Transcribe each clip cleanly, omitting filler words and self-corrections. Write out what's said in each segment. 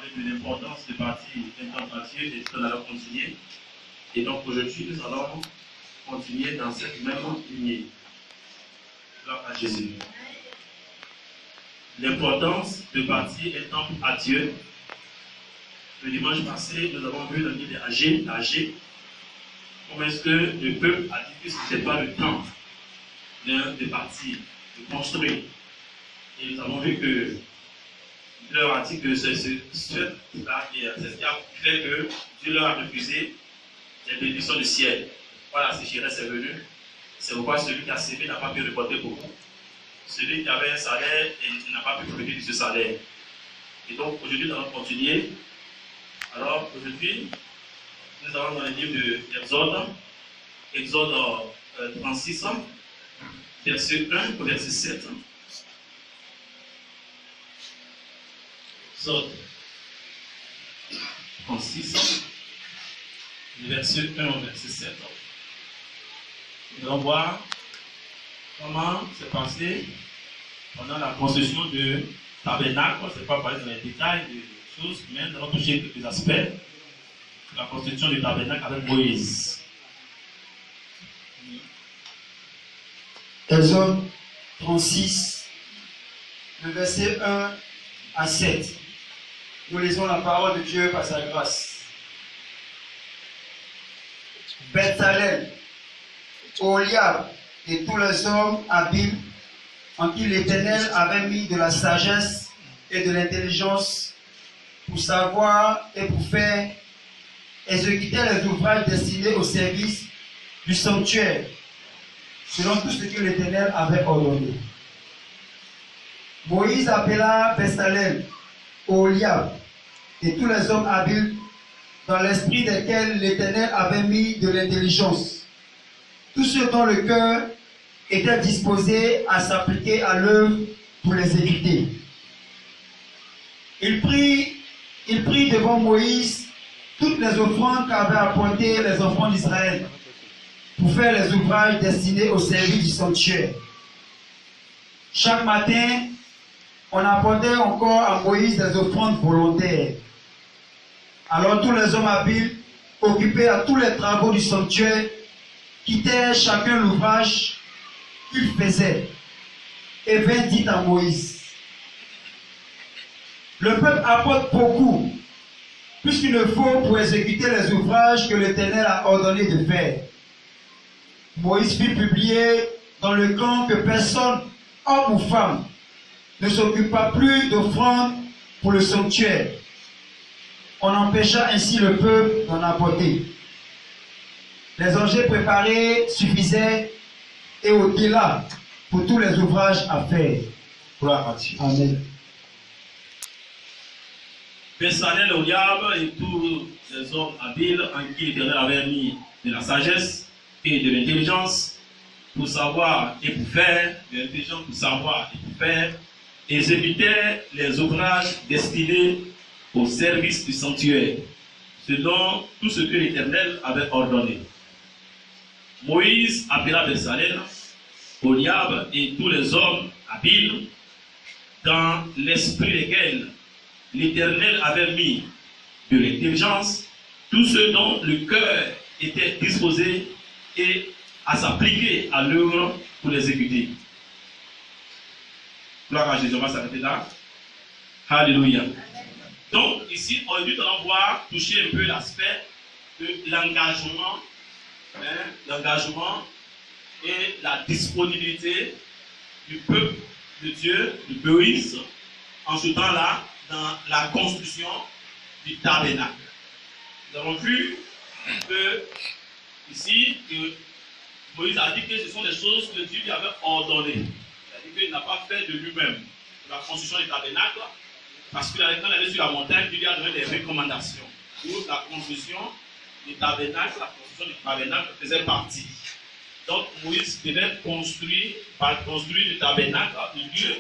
parlé de l'importance de partir un temps à Dieu et nous allons continuer. Et donc aujourd'hui, nous allons continuer dans cette même lignée. Gloire à Jésus. L'importance de partir un temps à Dieu. Le dimanche passé, nous avons vu dans le livre d'Agé, comment est-ce que le peuple a dit que ce n'était pas le temps de partir, de construire. Et nous avons vu que Dieu leur a dit que c'est ce qui a fait que Dieu leur a refusé les bénédictions du ciel. Voilà, la sécheresse est venue. C'est pourquoi celui qui a sévé n'a pas pu récolter beaucoup. Celui qui avait un salaire n'a pas pu profiter de ce salaire. Et donc aujourd'hui, nous allons continuer. Alors aujourd'hui, nous allons dans le livre d'Exode, Exode 36, verset 1 au verset 7. Exode 36, verset 1 au verset 7. Nous allons voir comment c'est passé pendant la construction du tabernacle. Je ne vais pas parler dans les détails des choses, mais nous allons toucher quelques aspects de la construction du tabernacle avec Moïse. Exode 36, le verset 1 à 7. Nous lisons la parole de Dieu par sa grâce. Bezalel, Oholiab et tous les hommes habiles en qui l'Éternel avait mis de la sagesse et de l'intelligence pour savoir et pour faire exécuter les ouvrages destinés au service du sanctuaire, selon tout ce que l'Éternel avait ordonné. Moïse appela Bezalel, Oholiab et tous les hommes habiles dans l'esprit desquels l'Éternel avait mis de l'intelligence, tous ceux dont le cœur était disposé à s'appliquer à l'œuvre pour les exécuter. Il prit devant Moïse toutes les offrandes qu'avaient apportées les enfants d'Israël pour faire les ouvrages destinés au service du sanctuaire. Chaque matin, on apportait encore à Moïse des offrandes volontaires. Alors tous les hommes habiles, occupés à tous les travaux du sanctuaire, quittèrent chacun l'ouvrage qu'il faisait et vinrent dire à Moïse: le peuple apporte beaucoup, puisqu'il le faut pour exécuter les ouvrages que l'Éternel a ordonné de faire. Moïse fit publier dans le camp que personne, homme ou femme, ne s'occupa plus d'offrandes pour le sanctuaire. On empêcha ainsi le peuple d'en apporter. Les objets préparés suffisaient et au-delà pour tous les ouvrages à faire. Gloire à Dieu. Amen. Bezalel, Oholiab et tous les hommes habiles en qui l'Éternel avait mis de la sagesse et de l'intelligence pour savoir et pour faire, de l'intelligence pour savoir et pour faire, exécutaient les ouvrages destinés au service du sanctuaire, selon tout ce que l'Éternel avait ordonné. Moïse appela Bezalel, Oholiab et tous les hommes habiles dans l'esprit desquels l'Éternel avait mis de l'intelligence, tous ceux dont le cœur était disposé et à s'appliquer à l'œuvre pour l'exécuter. Gloire à Jésus, on va s'arrêter là. Alléluia. Donc ici, aujourd'hui, nous allons voir, toucher un peu l'aspect de l'engagement, l'engagement et la disponibilité du peuple de Dieu, de Moïse, en ce temps-là, dans la construction du tabernacle. Nous avons vu que ici, que Moïse a dit que ce sont des choses que Dieu lui avait ordonnées. C'est-à-dire qu'il n'a pas fait de lui-même la construction du tabernacle, parce que quand il allait sur la montagne, Dieu lui a donné des recommandations pour la construction du tabernacle. La construction du tabernacle faisait partie. Donc Moïse devait construire le tabernacle, le lieu,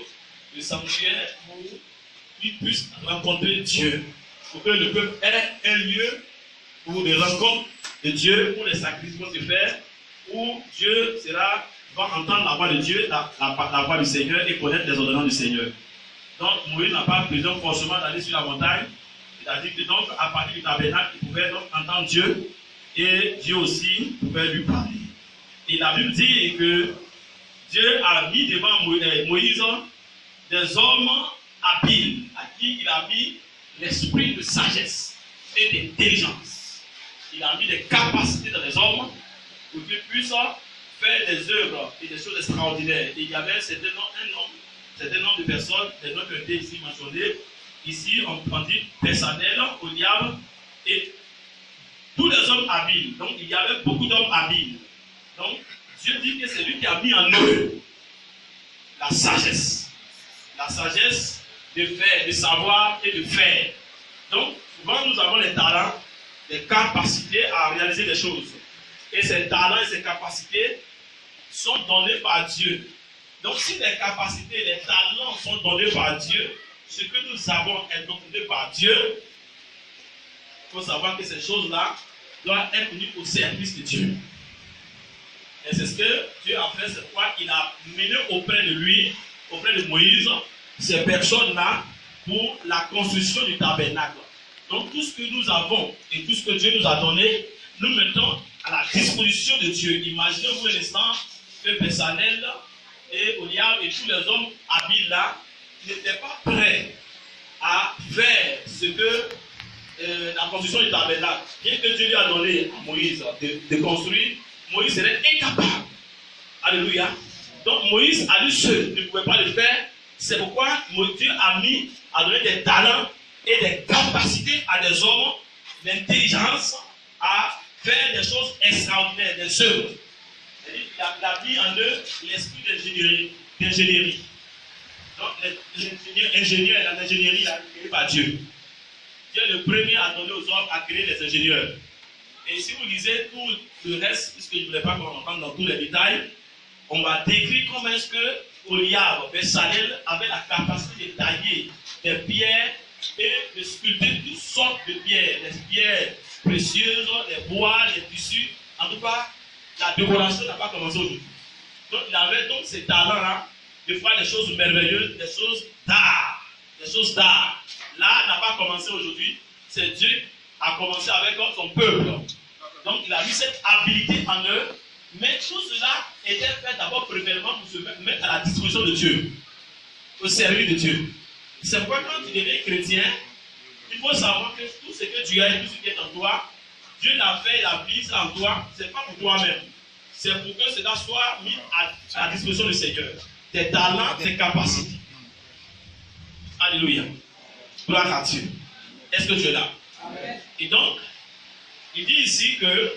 le sanctuaire, pour qu'il puisse rencontrer Dieu, pour que le peuple ait un lieu pour les rencontres de Dieu, pour les sacrifices vont se faire, où Dieu va entendre la voix de Dieu, la voix du Seigneur et connaître les ordonnances du Seigneur. Donc Moïse n'a pas besoin forcément d'aller sur la montagne C'est-à-dire que donc, à partir du tabernacle, il pouvait donc entendre Dieu et Dieu aussi pouvait lui parler. Et la Bible dit que Dieu a mis devant Moïse des hommes habiles à qui il a mis l'esprit de sagesse et d'intelligence. Il a mis des capacités dans les hommes pour qu'ils puissent faire des œuvres et des choses extraordinaires. Et il y avait un certain nombre de personnes, des noms qui ont été ici mentionnés. Ici, on dit personnel, Oliab et tous les hommes habiles. Donc, il y avait beaucoup d'hommes habiles. Donc, Dieu dit que c'est lui qui a mis en eux la sagesse. La sagesse de faire, de savoir et de faire. Donc, souvent, nous avons les talents, les capacités à réaliser des choses. Et ces talents et ces capacités sont donnés par Dieu. Donc, si les capacités, les talents sont donnés par Dieu, ce que nous avons est donné par Dieu, il faut savoir que ces choses-là doivent être mises au service de Dieu. Et c'est ce que Dieu a fait, c'est pourquoi il a mené auprès de lui, auprès de Moïse, ces personnes-là pour la construction du tabernacle. Donc tout ce que nous avons et tout ce que Dieu nous a donné, nous mettons à la disposition de Dieu. Imaginez-vous un instant que Bessalel et Oliab et tous les hommes habiles là n'étaient pas prêts à faire ce que la construction du tabernacle, bien que Dieu lui a donné à Moïse de construire, Moïse serait incapable. Alléluia. Donc Moïse à lui seul ne pouvait pas le faire. C'est pourquoi Dieu a donné des talents et des capacités à des hommes, l'intelligence à faire des choses extraordinaires, des œuvres. Il a mis en eux l'esprit d'ingénierie. Donc l'ingénieur et l'ingénierie a été créé par Dieu. Dieu est le premier à donner aux hommes à créer les ingénieurs. Et si vous lisez tout le reste, puisque je ne voulais pas qu'on rentre dans tous les détails, on va décrire comment est-ce que Oliab, Bessalel avait la capacité de tailler des pierres et de sculpter toutes sortes de pierres, des pierres précieuses, des bois, des tissus. En tout cas, la décoration n'a pas commencé aujourd'hui. Donc il avait donc ces talents-là de faire des choses merveilleuses, des choses d'art. Des choses d'art. Là, n'a pas commencé aujourd'hui. C'est Dieu qui a commencé avec son peuple. Donc il a mis cette habilité en eux. Mais tout cela était fait d'abord premièrement pour se mettre à la disposition de Dieu, au service de Dieu. C'est pourquoi quand tu deviens chrétien, il faut savoir que tout ce que tu as et tout ce qui est en toi, Dieu l'a fait, il a mis en toi, ce n'est pas pour toi-même. C'est pour que cela soit mis à la disposition du Seigneur. Tes talents, tes capacités. Alléluia. Gloire à Dieu. Est-ce que tu es là? Amen. Et donc, il dit ici que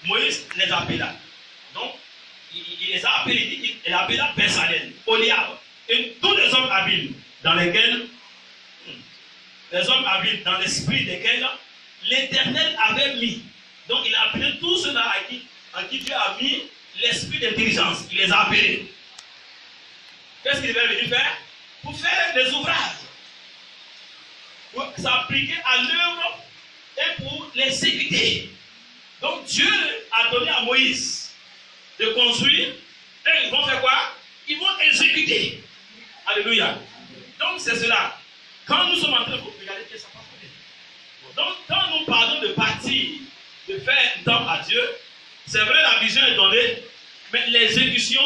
Moïse les appela. Donc, il les a appelés, il appela Bessalel, Oliab, et tous les hommes habiles dans lesquels, les hommes habiles dans l'esprit desquels l'Éternel avait mis. Donc, il a appelé tous ceux-là à qui Dieu a mis l'esprit d'intelligence. Il les a appelés. Qu'est-ce qu'il va venir faire? Pour faire des ouvrages, pour s'appliquer à l'œuvre et pour l'exécuter. Donc Dieu a donné à Moïse de construire et ils vont faire quoi? Ils vont exécuter. Alléluia. Donc c'est cela. Quand nous sommes en train de regarder que ça passe bien. Donc quand nous parlons de partir, de faire un temps à Dieu, c'est vrai la vision est donnée, mais l'exécution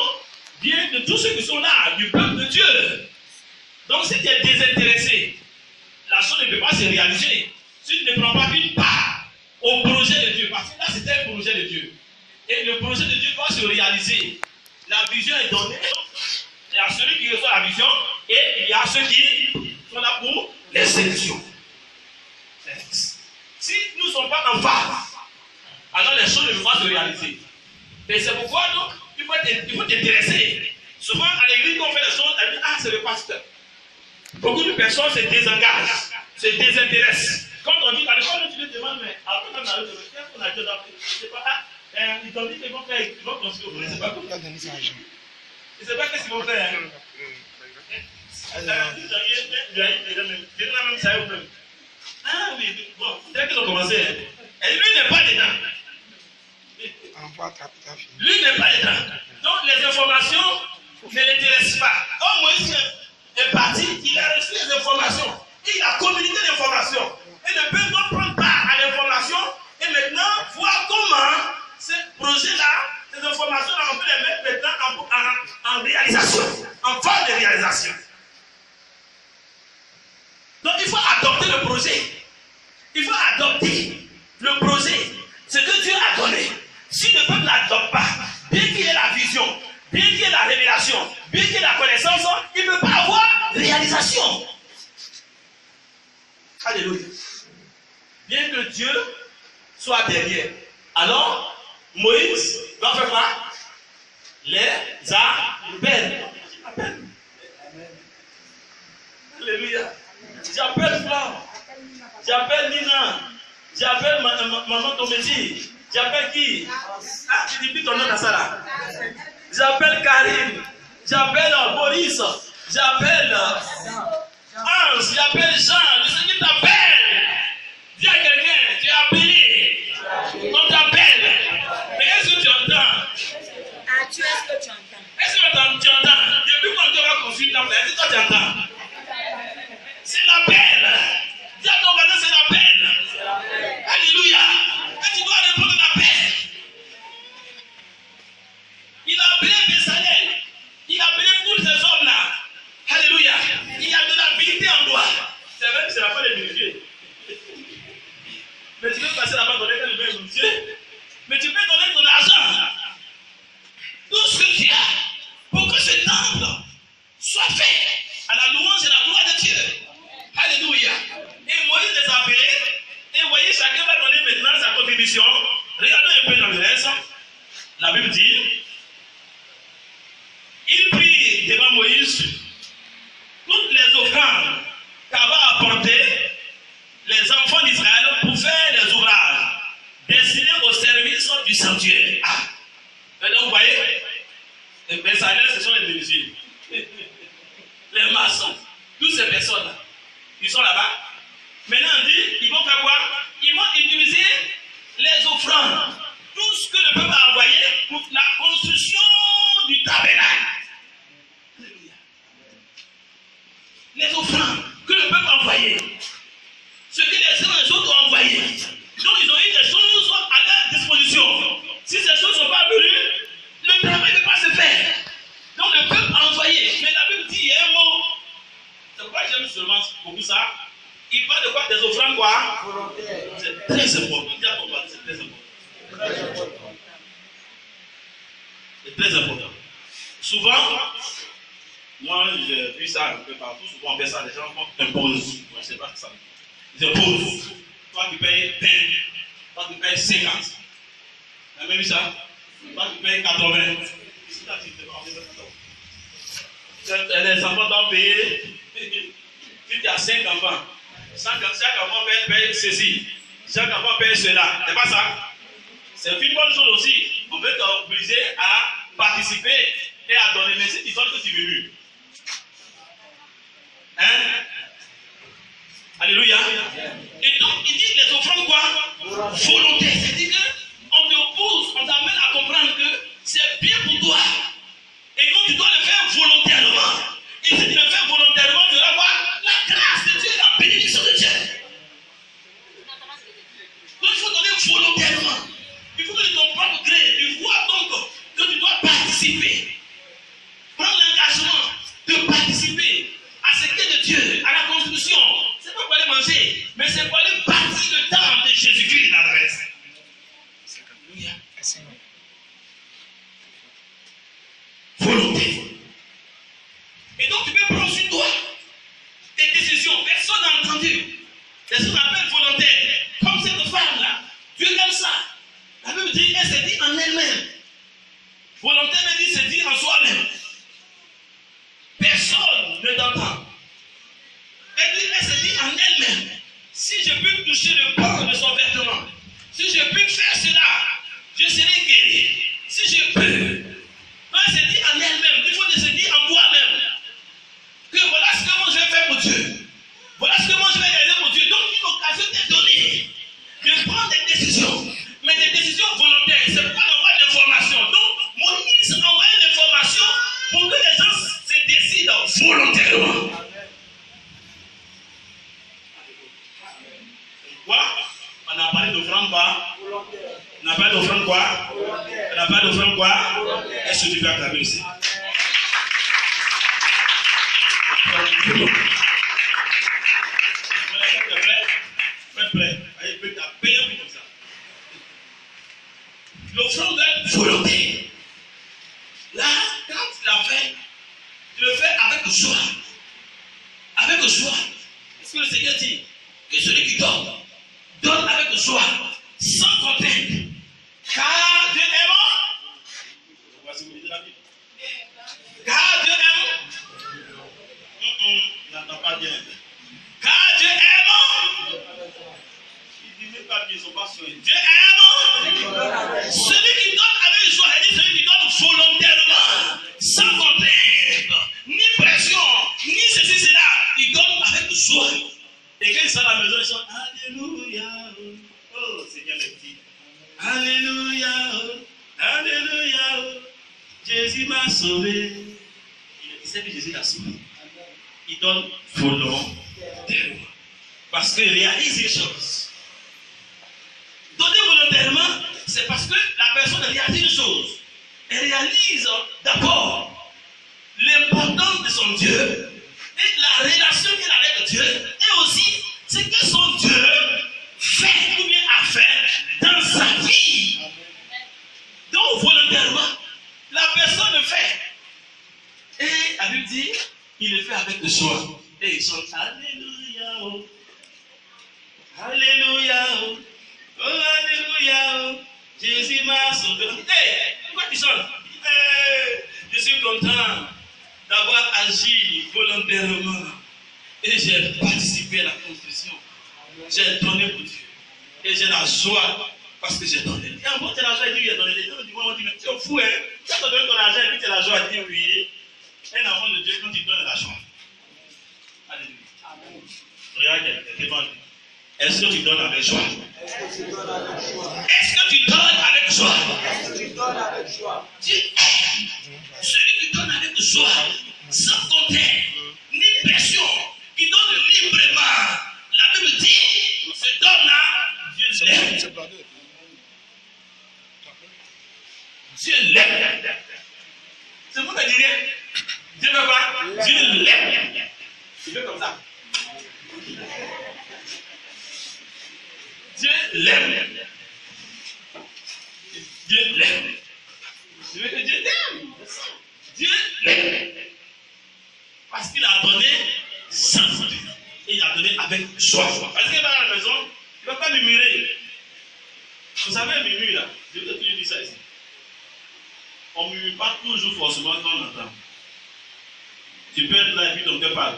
vient de tous ceux qui sont là, du peuple de Dieu. Donc si tu es désintéressé, la chose ne peut pas se réaliser. Si tu ne prends pas une part au projet de Dieu, parce que là c'était un projet de Dieu. Et le projet de Dieu doit se réaliser. La vision est donnée, il y a celui qui reçoit la vision, et il y a ceux qui sont là pour l'exécution. Si nous ne sommes pas en phase, alors les choses ne vont pas se réaliser. Et c'est pourquoi donc, il faut t'intéresser. Souvent à l'église, quand on fait les choses, elle dit, ah c'est le pasteur. Beaucoup de personnes se désengagent, se désintéressent. Quand on dit, à l'école, tu te demandes, mais après on a qu'est-ce qu'on a déjà fait? Je ne sais pas, ils t'ont dit qu'ils vont faire, ils vont construire, je ne sais pas quoi. Je ne sais pas qu'est-ce qu'ils vont faire. Ah oui, bon, c'est qu'ils ont commencé. Et lui n'est pas dedans. Lui n'est pas dedans. Donc les informations ne l'intéressent pas. Oh, Moïse est parti, il a reçu les réalisation. En phase de réalisation. Donc il faut adopter le projet. Il faut adopter le projet. Ce que Dieu a donné. Si le peuple n'adopte pas, bien qu'il ait la vision, bien qu'il ait la révélation, bien qu'il ait la connaissance, il ne peut pas avoir réalisation. Alléluia. Bien que Dieu soit derrière. Alors, Moïse doit faire quoi? Les appelle. Alléluia. J'appelle Flamme. J'appelle Nina. J'appelle maman Tométi. J'appelle qui? Ah, tu dis ton nom dans ça là. J'appelle Karine. J'appelle Boris. J'appelle Hans. J'appelle Jean. Le Seigneur t'appelle. Dis à quelqu'un, tu es appelé. On t'appelle. Mais est-ce que tu entends? Ah, tu est-ce que tu entends? Est-ce que tu entends? Depuis quand Dieu va construire ta place, est-ce que toi tu entends? C'est l'appel. Dis à ton voisin, c'est l'appel. Alléluia. Et tu dois répondre à l'appel. Il a appelé Bézalel. Il a appelé tous ces hommes-là. Alléluia. Il y a de l'habilité en toi. C'est vrai que c'est la fin de vérifier. Mais tu peux passer là-bas donner le bien Dieu. Mais tu peux donner ton argent. Tout ce que tu as pour que ce temple soit fait à la louange et la gloire de Dieu. Alléluia. Et Moïse les a appelés. Et vous voyez, chacun va donner maintenant sa contribution. Regardez un peu dans le reste. La Bible dit, il prit devant Moïse toutes les offrandes qu'avaient apportées les enfants d'Israël pour faire les ouvrages destinés au service du sanctuaire. Ah. Donc vous voyez, les Bézalel, ce sont les menuisiers, les maçons, toutes ces personnes-là, ils sont là-bas. Maintenant on dit, ils vont faire quoi? Ils vont utiliser les offrandes, tout ce que le peuple a envoyé pour la construction du tabernacle. Les offrandes que le peuple a envoyées, ce que les uns et les autres ont envoyé. Donc ils ont eu des choses à leur disposition. Si ces choses ne sont pas venues, le travail ne peut pas se faire. Donc le peuple a envoyé. Mais la Bible dit, il y a un mot. C'est pourquoi j'aime seulement beaucoup ça. Il parle de quoi? Des offrandes quoi? C'est très important. Dis à ton père, c'est très important. C'est très important. Souvent, moi j'ai vu ça un peu partout. Souvent on fait ça, les gens imposent. Je ne sais pas ce que ça veut dire. Ils imposent. Toi qui payes 20, toi qui payes 50. Vous avez vu ça? Toi qui payes 80. Les enfants doivent payer. Si tu as 5 enfants, chaque enfant paye ceci, chaque enfant paye cela. C'est pas ça? C'est une bonne chose aussi. On peut t'obliger à participer et à donner. Mais si tu donnes que tu veux mieux. Hein? Alléluia. Et donc, il dit les offrandes quoi? Volontaires. C'est-à-dire qu'on te pousse, on t'amène à comprendre que c'est bien pour toi. Et donc, tu dois le faire volontairement. Et si tu le fais volontairement, tu vas voir la grâce de Dieu et la bénédiction de Dieu. Donc, il faut donner volontairement. Il faut que de ton propre gré, tu vois donc que tu dois participer. Prendre l'engagement de participer à ce qu'est de Dieu, à la construction. C'est pas pour aller manger, mais c'est pour aller bâtir le temple de Jésus-Christ de Nazareth. Alléluia. Volonté. Et donc tu peux prendre sur toi tes décisions. Personne n'a entendu. Personne n'appelle volontaire. Comme cette femme-là. Dieu aime ça. La Bible dit, elle s'est dit en elle-même. Volonté veut dire, c'est dit en soi-même. Personne ne t'entend. Elle s'est dit en elle-même. Si je peux toucher le bord de son vêtement, si je peux faire cela, je serai guéri. Si je peux. Donc elle s'est dit en elle-même. Il faut se dire en toi-même. Que voilà ce que moi je vais faire pour Dieu. Voilà ce que moi je vais réaliser pour Dieu. Donc une occasion t'est donnée de prendre des décisions. Mais des décisions volontaires. C'est pourquoi on envoie l'information. Donc Moïse envoie l'information pour que les gens se décident volontairement. Quoi? On a parlé d'offrande quoi? On a parlé d'offrande quoi? On a parlé d'offrande quoi? Est-ce que tu peux acclamer ici? L'offrande doit être volontaire. Là, quand tu l'as fait, tu le fais avec joie. Avec joie. Parce que le Seigneur dit que celui qui donne, donne avec joie, sans contrainte. Car Dieu aime. Voici vous dites la Bible. Car Dieu aime. Il n'entend pas bien. Car Dieu aime. Il dit même pas bien, ils ne sont pas soignés. Dieu aime. Celui qui donne avec joie, il dit celui qui donne volontairement, sans contrainte, ni pression, ni ceci, cela. Il donne avec joie. Et quand ils sont à la maison, ils sont Alléluia. Oh Seigneur le dit. Alléluia. Alléluia. Jésus m'a sauvé. Il sait que Jésus l'a sauvé. Il donne volontairement. Parce qu'il réalise les choses. Donner volontairement, c'est parce que la personne réalise une chose. Elle réalise d'abord l'importance de son Dieu et la relation qu'elle a avec Dieu, et aussi ce que son Dieu fait ou bien a fait dans sa vie. Donc volontairement, la personne le fait. Et la Bible dit, il le fait avec joie. Et ils chantent Alléluia. Oh. Alléluia. Oh. Oh, alléluia, Jésus m'a sauvé. Hey, pourquoi tu chantes? Hey, je suis content d'avoir agi volontairement. Et j'ai participé à la construction. J'ai donné pour Dieu. Et j'ai la joie parce que j'ai donné. Et en gros, tu as la joie, il dit, il a donné. Les gens du monde disent, tu es fou, hein? Quand tu donnes ton argent et puis tu as la joie, il dit oui. Un enfant de Dieu, quand il donne la joie. Alléluia. Regarde, devant lui. Est-ce que tu donnes avec joie? Est-ce que tu donnes avec joie? Dieu aime celui qui donne avec joie, sans compter, ni pression, qui donne librement. La Bible dit, ce donne-là, Dieu l'aime. Dieu l'aime. C'est vous qui dites rien? Dieu veut quoi? Dieu l'aime. Il veut comme ça. Dieu l'aime. Dieu l'aime. Je veux que Dieu l'aime. Dieu l'aime. Parce qu'il a donné sans faute. Et il a donné avec joie. Parce qu'il va à la maison, il ne va pas murmurer. Vous savez, un murmure là, je vous ai toujours dit ça ici. On ne murmure pas toujours forcément quand on entend. Tu peux être là et puis ton cœur parle.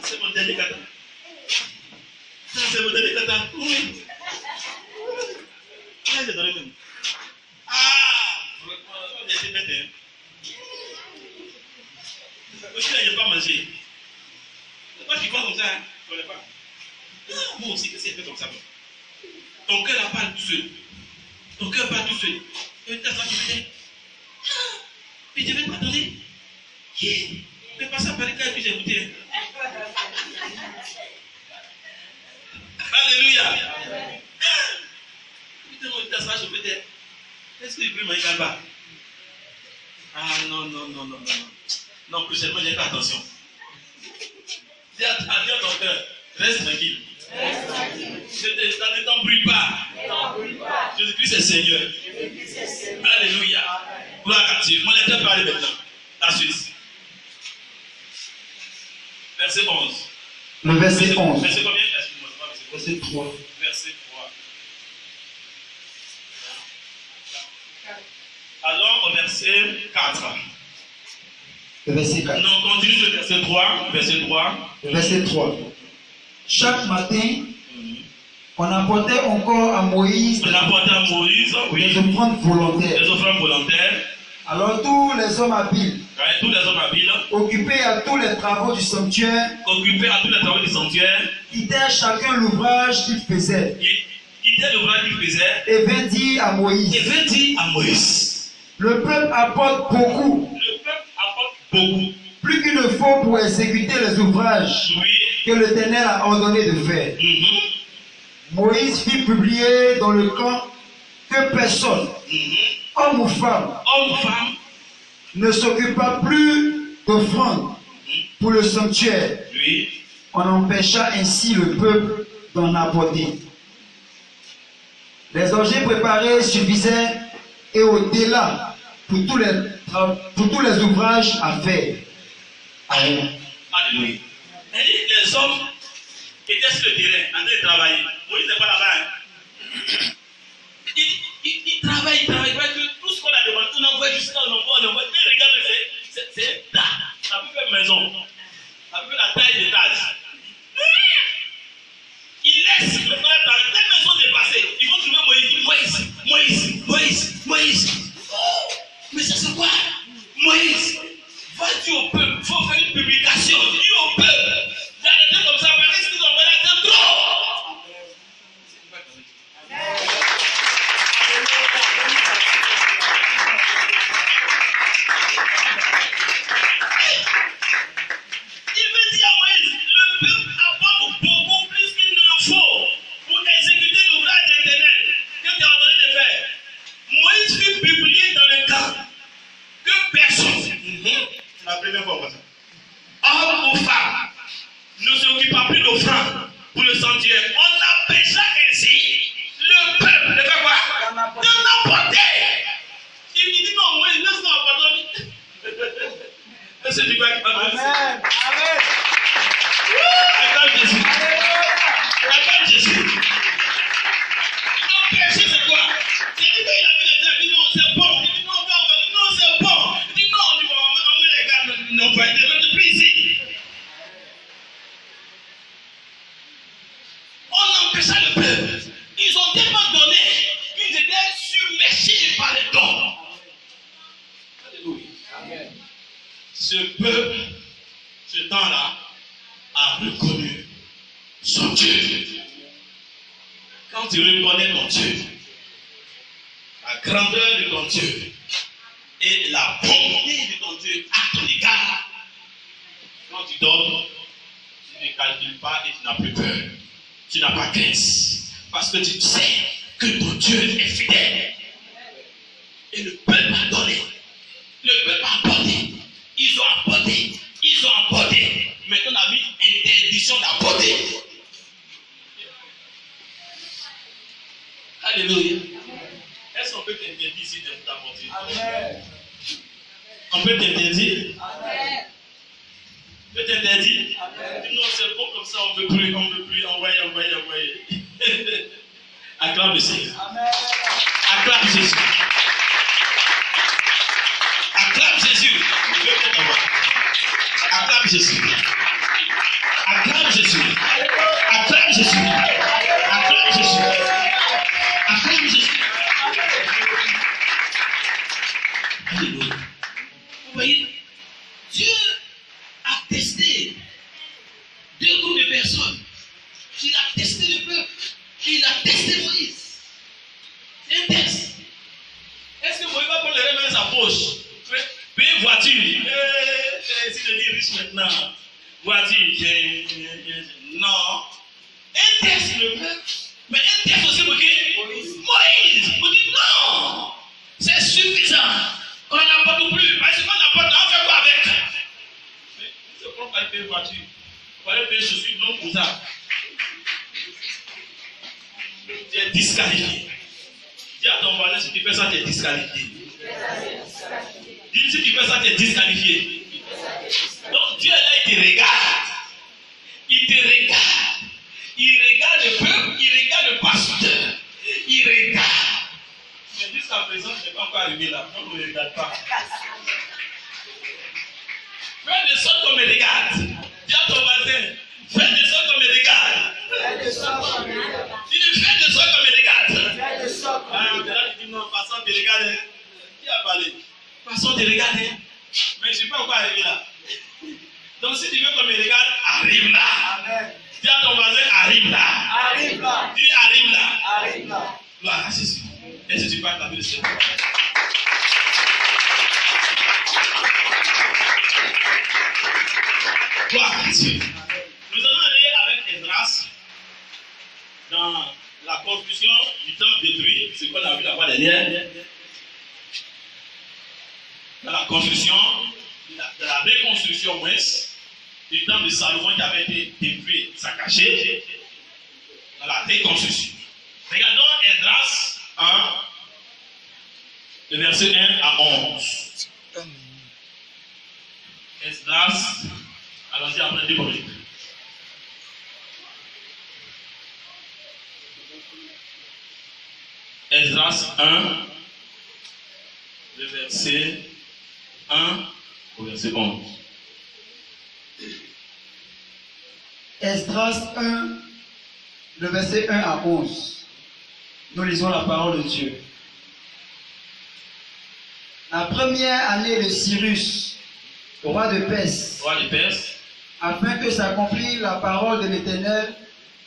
C'est mon dernier kata. C'est mon dernier kata. Oui. J'ai donné même. J'ai été bête. Aussi, il n'a pas mangé. Pourquoi tu crois comme ça? Je ne connais pas. Moi aussi, qu'est-ce qu'il fait comme ça? Ton cœur n'a pas tout seul. Ton cœur n'a pas tout seul. Et tu as ça, tu me dis. Puis je vais te pardonner. Mais pas ça par les cas et puis j'ai goûté. Alléluia. Putain, on ça, je peux dire. Est-ce que tu peux manger là-bas? Ah non. Non, prochainement, j'ai fait attention. Dis à ton cœur, reste tranquille. Ne t'embrouille pas. Jésus-Christ est Seigneur. Alléluia. Gloire à Dieu. Mon lecteur peut aller maintenant. La Suisse. Verset 11. Le verset 11. Verset combien? Verset 3. Verset 3. Alors au verset 4. Le verset 4. Non, continue le verset 3. Verset 3. Le verset 3. Chaque matin, on apportait encore à Moïse On apportait à Moïse, oui, des offrandes volontaires. des offrandes volontaires. Alors tous les hommes habiles, Tous les hommes habiles, occupés à tous les travaux du sanctuaire, occupés à tous les travaux du sanctuaire, quittèrent chacun l'ouvrage qu'il faisait quittaient l'ouvrage qu'ils faisaient et vinrent dire à et Moïse, vint dire à Moïse. le peuple apporte beaucoup, Le peuple apporte beaucoup. plus qu'il ne faut pour exécuter les ouvrages Oui. que l'Éternel a ordonné de faire. Moïse fit publier dans le camp que personne, homme ou femme, ne s'occupa plus d'offrandes pour le sanctuaire. Oui. On empêcha ainsi le peuple d'en apporter. Les objets préparés suffisaient et au-delà pour tous les ouvrages à faire. Alléluia. Les hommes étaient sur le terrain en train de travailler. Moïse n'est pas là-bas. Il travaille. Tout ce qu'on a demandé, on envoie jusqu'à on envoie. Mais regarde, c'est ça peut faire maison. Ça peut faire la taille d'étage. Il laisse le travail dans la maison dépassée. Ils vont trouver Moïse. Oh, mais ça c'est quoi? Moïse, va dire au peuple, il faut faire une publication. Dis au peuple. J'arrête comme ça, parce qu'ils ont fait la trop. Il veut dire à Moïse, le peuple apporte beaucoup plus qu'il ne le faut pour exécuter l'ouvrage de l'Éternel que tu as ordonné de faire. Moïse fit publier dans le camp que personne, c'est la première fois, homme ou femme, ne s'occupa plus d'offrande pour le sanctuaire. On empêcha ainsi le peuple de faire quoi? De l'emporter. Il dit non, Moïse, laisse-nous emporter. Est-ce que tu vas Amen. Amen. Acclame Jésus. Acclame Jésus. Empêcher, c'est quoi? C'est lui qui a mis les gens, il dit non, c'est bon. Il dit non, c'est bon. Il dit non, on met les gars, non, on va être depuis ici. On empêcha le peuple. Ils ont tellement donné qu'ils étaient submergés par les dons. Alléluia. Amen. Ce peuple, ce temps-là, a reconnu son Dieu. Quand tu reconnais ton Dieu, la grandeur de ton Dieu et la bonté de ton Dieu à ton égard, quand tu dors, tu ne calcules pas et tu n'as plus peur. Tu n'as pas crainte. Parce que tu sais que ton Dieu est fidèle. Et le peuple a donné. Le peuple a apporté. Ils ont apporté. Maintenant, on a mis interdiction d'apporter. Alléluia. Est-ce qu'on peut t'interdire ici d'apporter? Amen. On peut t'interdire? Amen. On peut t'interdire? Non, c'est bon comme ça, on ne peut plus. Envoyer. Acclame le Seigneur. Amen. Acclame Jésus. Acclame Jésus. Acclame Jésus. Acclame Jésus. Acclame Jésus. Acclame Jésus. Acclame Jésus. Alléluia. Vous voyez, Dieu a testé deux groupes de personnes. Il a testé le peuple. Il a testé Moïse. C'est un test. Est-ce que Moïse va prendre le remède dans sa poche? Payer voiture. Si je dis riche maintenant, voiture. Non. Un test le peuple. Mais un test aussi pour qui? Moïse. Vous dites non. C'est suffisant. On n'apporte plus. Parce qu'on apporte, on fait quoi avec? Mais c'est pourquoi il paye voiture. Il fallait payer chaussures, non pour ça. Tu es disqualifié. Dis à ton voisin, si tu fais ça, tu es disqualifié. Dis si tu fais ça, tu es disqualifié. Donc Dieu là, il te regarde. Il te regarde. Il regarde le peuple, il regarde le pasteur. Il regarde. Mais jusqu'à présent, je n'ai pas encore arrivé là. Donc ne me regarde pas. Fais de sorte qu'on me regarde. Dis à ton voisin, fais de sorte qu'on me regarde. Fais de sorte qu'on me regarde. Tu dis fais de sorte qu'on me regarde. Fais de sorte qu'on me regarde. Là, tu dis non, passons, te regarde. Qui a parlé? Passons, te regarde. Mais je ne suis pas encore arrivé là. Donc si tu veux qu'on me regarde, arrive là. Amen. Dis à ton voisin, arrive là. Arrive là. Dis arrive là. Arrive là. Gloire à Jésus. Est-ce que tu parles avec le Seigneur? Gloire à Dieu. Nous allons aller avec Esdras dans la construction du temple détruit, ce qu'on a vu la fois dernière. construction, de la reconstruction moins, du temps de Salomon qui avait été détruit, saccagé, dans la reconstruction. Regardons Esdras 1, le verset 1 à 11. Esdras, allons-y après 2 minutes. Esdras 1, le verset 1 au verset 11. Esdras 1, le verset 1 à 11. Nous lisons la parole de Dieu. La première année de Cyrus, roi de Perse, afin que s'accomplisse la parole de l'Éternel,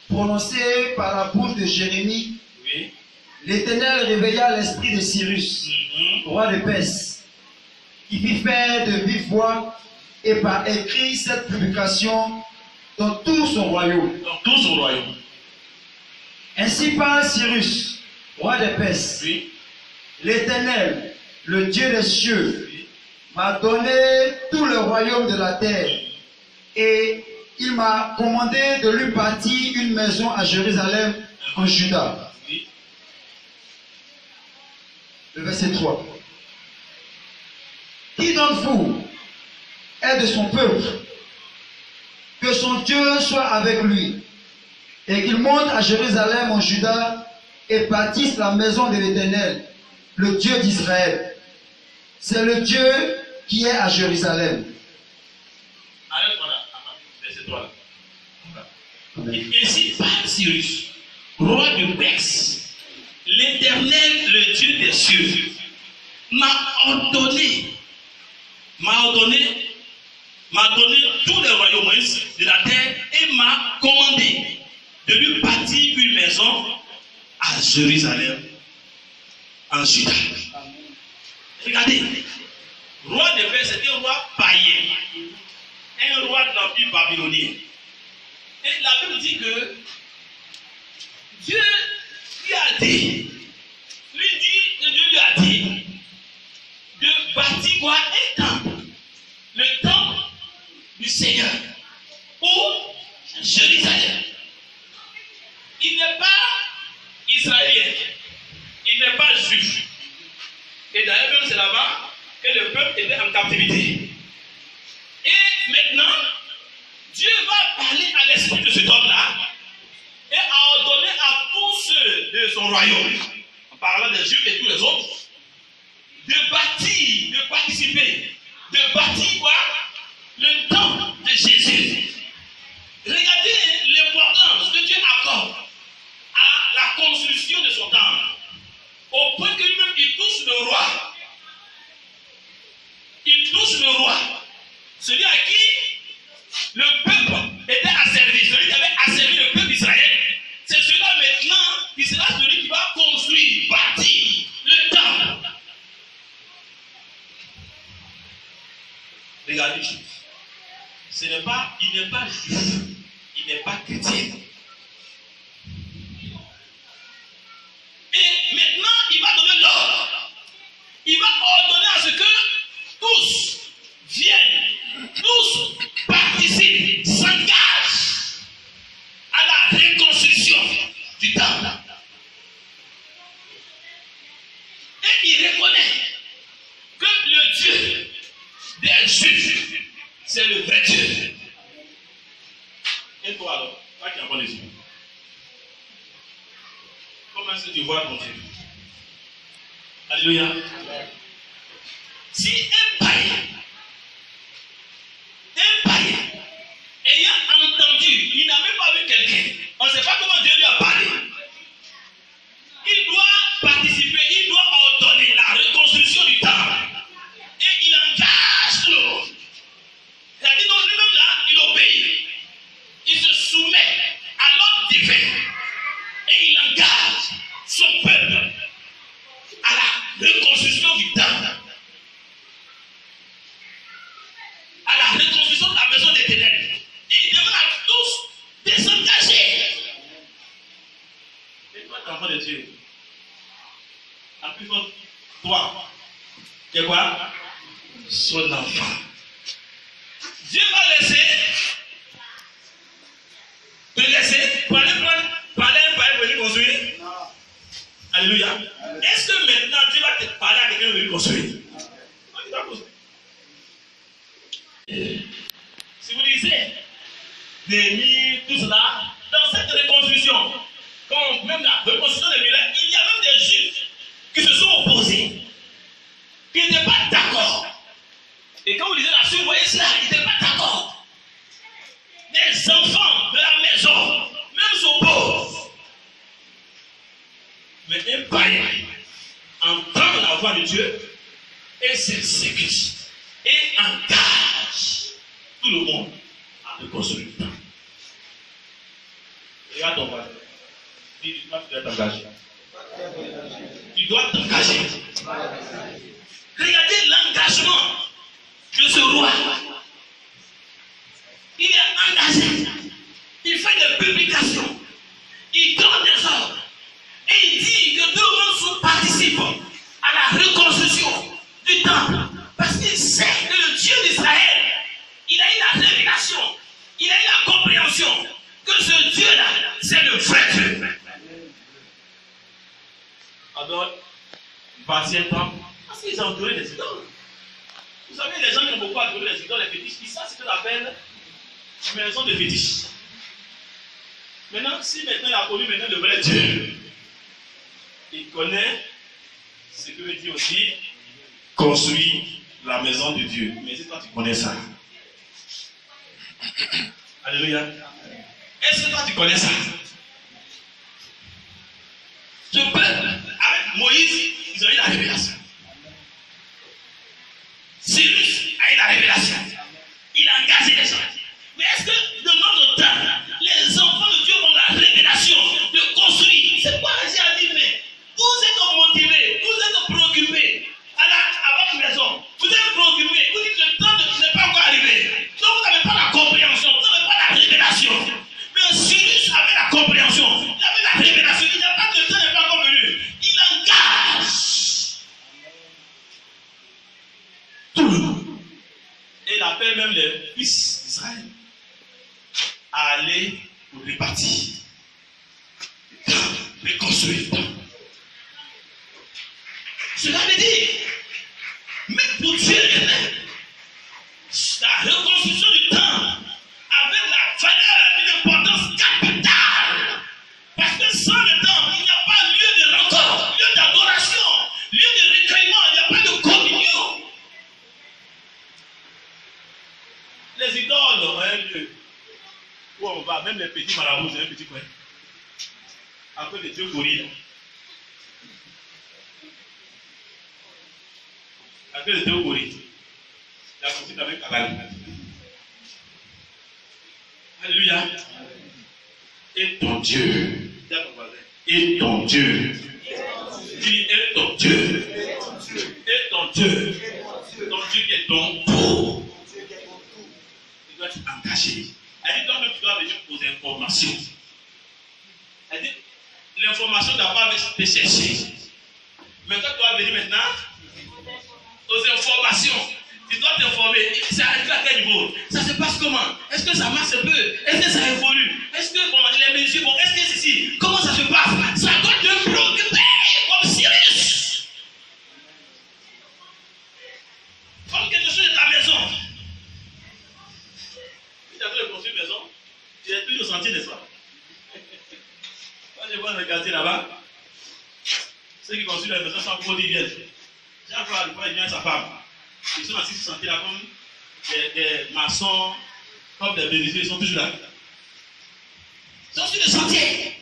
prononcée par la bouche de Jérémie, Oui. l'Éternel réveilla l'esprit de Cyrus, roi de Perse, qui fit faire de vive voix et par écrit cette publication dans tout son royaume. Dans tout son royaume. Ainsi parle Cyrus, roi de Perse. Oui. L'Éternel, le Dieu des cieux, m'a donné tout le royaume de la terre et il m'a commandé de lui bâtir une maison à Jérusalem en Juda. Oui. Le verset 3. Qui d'entre vous est de son peuple? Que son Dieu soit avec lui et qu'il monte à Jérusalem en Juda et bâtisse la maison de l'Éternel, le Dieu d'Israël. C'est le Dieu qui est à Jérusalem. Arrête voilà. Verset 3 là. Et ainsi parle Cyrus, roi de Perse, l'Éternel, le Dieu des cieux, m'a ordonné tous les royaumes de la terre et m'a commandé de lui bâtir une maison à Jérusalem, en Juda. Regardez, roi de Perse, c'était un roi païen, un roi de l'empire babylonien. Et la Bible dit que Dieu lui a dit, Dieu lui a dit de bâtir quoi? Un temple. Le temple du Seigneur. Pour Jérusalem. Il n'est pas israélien. Il n'est pas juif. Et d'ailleurs, même c'est là-bas que le peuple était en captivité. Et maintenant, Dieu va parler à l'esprit de cet homme-là et a ordonné à tous ceux de son royaume, en parlant des Juifs et tous les autres, de bâtir, de participer, de bâtir quoi? Le temple de Jésus. Regardez l'importance que Dieu accorde à la construction de son temple. Au point que lui-même il touche le roi. Il touche le roi. Celui à qui le peuple était asservi. Celui qui avait asservi le peuple d'Israël. C'est celui-là maintenant qui sera celui qui va construire, bâtir le temple. Regardez, il n'est pas juif, il n'est pas chrétien. Et maintenant, il va donner l'ordre. Il va ordonner à ce que tous viennent, tous participent, s'engagent à la reconstruction du temple. Et il reconnaît que le Dieu des Juifs, c'est le vrai Dieu. Et toi alors, toi qui as bon les yeux, comment est-ce que tu vois ton Dieu? Alléluia. Si un païen, ayant entendu, il n'a même pas vu quelqu'un, on ne sait pas comment Dieu lui a parlé, il doit participer, il doit ordonner la reconstruction du temple. Et il engage tout le monde. C'est-à-dire donc lui-même là, il obéit. Il se soumet à l'ordre divin. Et il engage son peuple à la reconstruction du temple. À la reconstruction de la maison d'Éternel. Et il demande à tous de s'engager. Et toi, enfant de Dieu, la plus forte, toi, c'est quoi? son enfant. Dieu va laisser pour aller parler à un païen venir construire. Alléluia. Est-ce que maintenant Dieu va te parler à quelqu'un venir construire? Non, il va construire. Si vous lisez Néhémie, tout cela, dans cette reconstruction, comme même la reconstruction des millénaires, il y a même des juifs qui se sont opposés, qui n'étaient pas d'accord. Et quand vous lisez la suite, vous voyez cela, ils n'étaient pas d'accord. Les enfants de la maison, même s'opposent. Mais un païen entend la voix de Dieu et s'exécute et engage tout le monde à reconstruire. Regarde ton voisin. Dis-moi, tu dois t'engager. Tu dois t'engager. Regardez l'engagement de ce roi. Il est engagé. Il fait des publications. Il donne des ordres. Et il dit que tout le monde participe à la reconstruction du temple. Parce qu'il sait que le Dieu d'Israël, il a eu la révélation, il a eu la compréhension que ce Dieu-là, c'est le vrai Dieu. Alors, il passe un temps, parce qu'ils ont adoré les idoles. Vous savez, les gens qui ont beaucoup adoré les idoles, les fétiches, ils savent ce qu'on appelle maison de fétiches. Maintenant, si maintenant il a connu maintenant le vrai Dieu, il connaît ce que veut dire aussi construire la maison de Dieu. Mais c'est toi qui connais ça. Alléluia. Est-ce que toi tu connais ça? Ce peuple, avec Moïse, ils ont eu la révélation. Cyrus a eu la révélation. Il a engagé les gens. Mais est-ce que de notre temps, les enfants de Dieu ont la révélation de construire? C'est quoi Jésus a dit, mais vous êtes motivés, vous êtes préoccupés à votre maison. Vous êtes préoccupés, vous dites que le temps n'est pas encore arrivé. Donc vous n'avez pas la compréhension, vous n'avez pas la révélation. Mais Cyrus avait la compréhension, il avait la révélation, il n'y a pas que le temps n'est pas encore venu. Il engage tout le monde. Et il appelle même les fils d'Israël à aller pour répartir, reconstruire. Cela veut dire, mais pour Dieu, la reconstruction du temps avec la valeur et l'importance capitale. Parce que sans le temps, il n'y a pas lieu de rencontre, lieu d'adoration, lieu de recueillement, il n'y a pas de communion. Les idoles ont un lieu où on va, même les petits marabouts, c'est un petit coin. Après les dieux gorilles. Après les dieux gorilles. Il a construit avec Kabal. Alléluia. Et ton Dieu. Et ton Dieu. Dis, et ton Dieu. Et ton Dieu. Ton Dieu qui est ton tout. Tu dois t'engager. Elle dit, toi-même, tu dois venir aux informations. Elle dit, l'information d'abord été chercher. Mais toi, tu dois venir maintenant aux informations. Tu dois t'informer. Ça arrive à quel niveau? Ça se passe comment? Est-ce que ça marche un peu? Est-ce que ça évolue? Est-ce que bon, les mesures, bon, est-ce que c'est ici? Comment ça se passe? Ça doit te préoccuper comme Cyrus. Comme quelque chose de ta maison. Si tu as fait construire une maison, tu es toujours senti, n'est-ce pas? Quand je vois le quartier là-bas, ceux qui construisent la maison sont trop viennent. Chaque fois, il vient sa femme. Ils sont assis sur ce sentier là comme des maçons, comme des bénéficiaires, ils sont toujours là. Ils sont sur le sentier.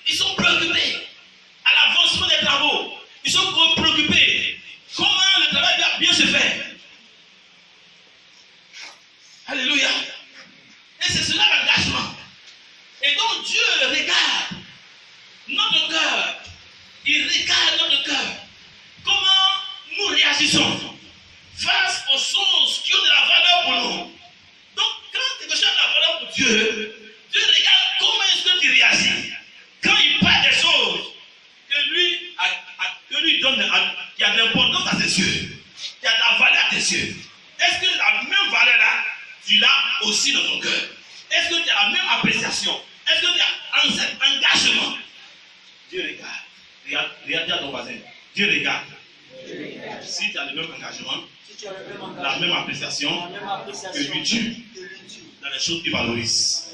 Ils sont préoccupés à l'avancement des travaux. Ils sont préoccupés comment le travail doit bien se faire. Alléluia. Et c'est cela l'engagement. Et donc Dieu regarde notre cœur. Il regarde notre cœur. Comment nous réagissons face aux choses qui ont de la valeur pour nous. Donc, quand quelque chose a de la valeur pour Dieu, Dieu regarde comment est-ce que tu réagis. Quand il parle des choses que lui donne, qui a de l'importance à tes yeux, qui a de la valeur à tes Dieu, est-ce que la même valeur là, tu l'as aussi dans ton cœur? Est-ce que tu as la même appréciation? Est-ce que tu as un certain engagement? Dieu regarde. Regarde à ton voisin. Dieu regarde. Si tu as le même engagement, la même appréciation que lui, Dieu, dans les choses qu'il valorise.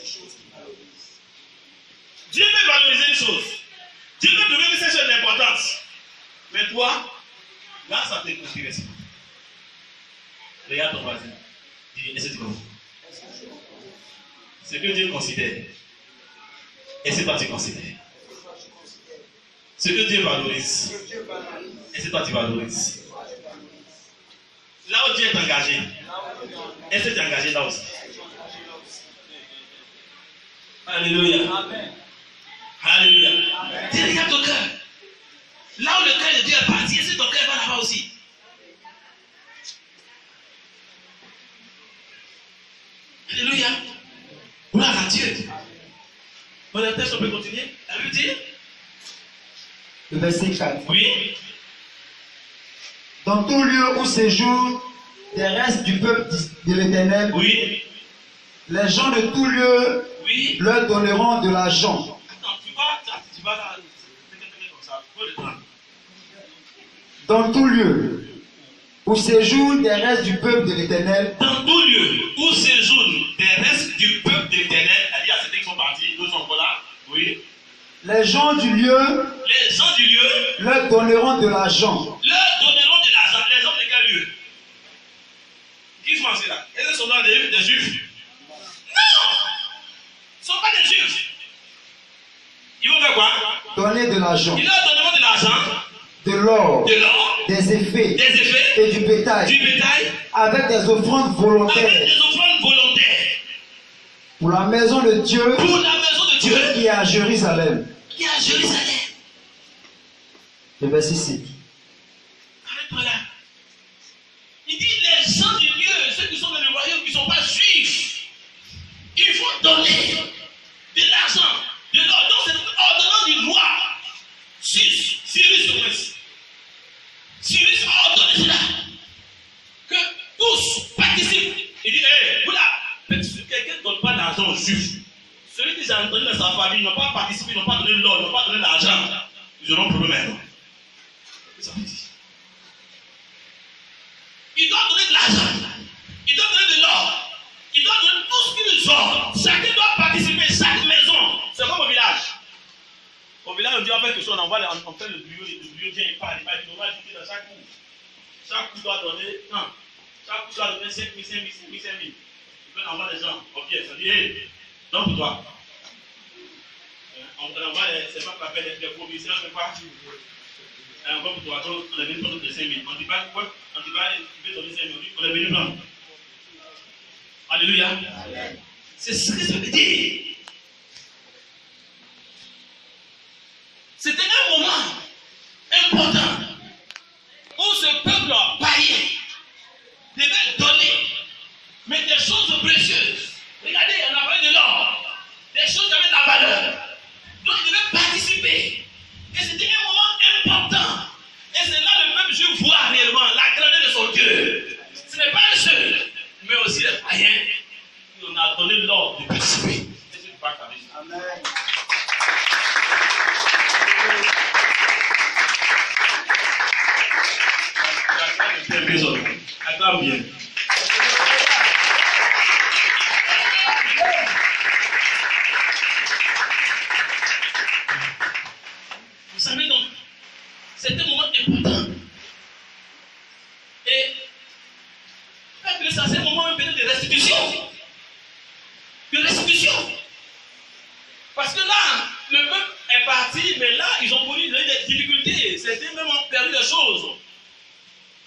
Dieu veut valoriser les choses. Dieu veut donner ces choses d'importance. Mais toi, là, ça t'intéresse pas. Regarde ton voisin. Dis, est-ce que tu comprends? Ce que Dieu considère, est-ce que toi tu considères? Ce que Dieu valorise, est-ce que toi tu valorises? Là où Dieu est engagé, est-ce que tu es engagé là aussi? Alléluia. Amen. Alléluia. Dis, regarde ton cœur. Là où le cœur de Dieu est parti, est-ce que ton cœur va là-bas aussi? Alléluia. Gloire à Dieu. On peut continuer. La Bible dit? Le verset 4. Oui. Dans tout lieu où séjournent les restes du peuple de l'Éternel, Oui. les gens de tout lieu Oui. leur donneront de l'argent. Attends, tu vas là. Comme ça. Faut le temps. Dans tout lieu où séjournent les restes du peuple de l'Éternel, Dans tout lieu où séjournent des restes du peuple de l'Éternel, c'est-à-dire à certains qui sont partis, d'autres sont encore là. Oui. les gens du lieu Les gens du lieu leur donneront de l'argent. leur donneront de l'argent. Les gens de quel lieu? Qui sont là? Est-ce que ce sont là des Juifs? Non! Ce ne sont pas des Juifs. Ils vont faire quoi? Donner de l'argent, Ils leur donneront de l'argent, de l'or, de l'or, des effets des effets, et du bétail, du bétail, avec des offrandes avec volontaires des offrandes volontaires pour la maison de Dieu pour la maison de Dieu qui est à Jérusalem. qui est à Jérusalem. Le verset 6. Arrête-toi là. Il dit les gens du lieu, ceux qui sont dans le royaume, qui ne sont pas juifs, ils vont donner de l'argent, de l'or. Donc c'est ordonnant du roi. Cyrus a ordonné cela. Que tous participent. Il dit, hé, voilà, quelqu'un ne donne pas d'argent aux juifs. Celui qui s'est entendu dans sa famille n'ont pas participé, n'ont pas donné l'or, n'ont pas donné l'argent. Ils auront problème. Ça veut dire. Il doit donner de l'argent. Il doit donner de l'or. Il doit donner tout ce qu'ils ont. Chacun doit participer, chaque maison. C'est comme au village. Au village, on dit on fait quelque chose, on fait le bureau vient, il parle, on va dire dans chaque coup. Chaque coup doit donner, non. Chaque coup doit donner 5 000, 5 000, 5 000, 5 000. Il peut envoyer des gens. Ok, ça dit, hé, donne pour toi. On envoie c'est pas qu'on appelle les commissions, c'est pas. On va pour toi, on est venu prendre de 5 000. On dit pas quoi? On dit pas, il veut donner 5 000. On est venu prendre. Alléluia. C'est ce que ça veut dire. C'était un moment important où ce peuple païen devait donner, mais des choses précieuses. Regardez, on a parlé de l'or, des choses qui avaient de la valeur. Donc il devait participer. Et c'était un moment important. Et c'est là le peuple juif voit réellement la grandeur de son Dieu. Ce n'est pas un seul, mais aussi les païens qui on a donné l'ordre de participer. Et c'est pas ta vie. Amen. Attends bien. Vous savez donc, c'est un moment important. Et ça, c'est un moment de restitution. De restitution. Parce que là, le peuple est parti, mais là, ils ont connu des difficultés. Certains même ont perdu des choses.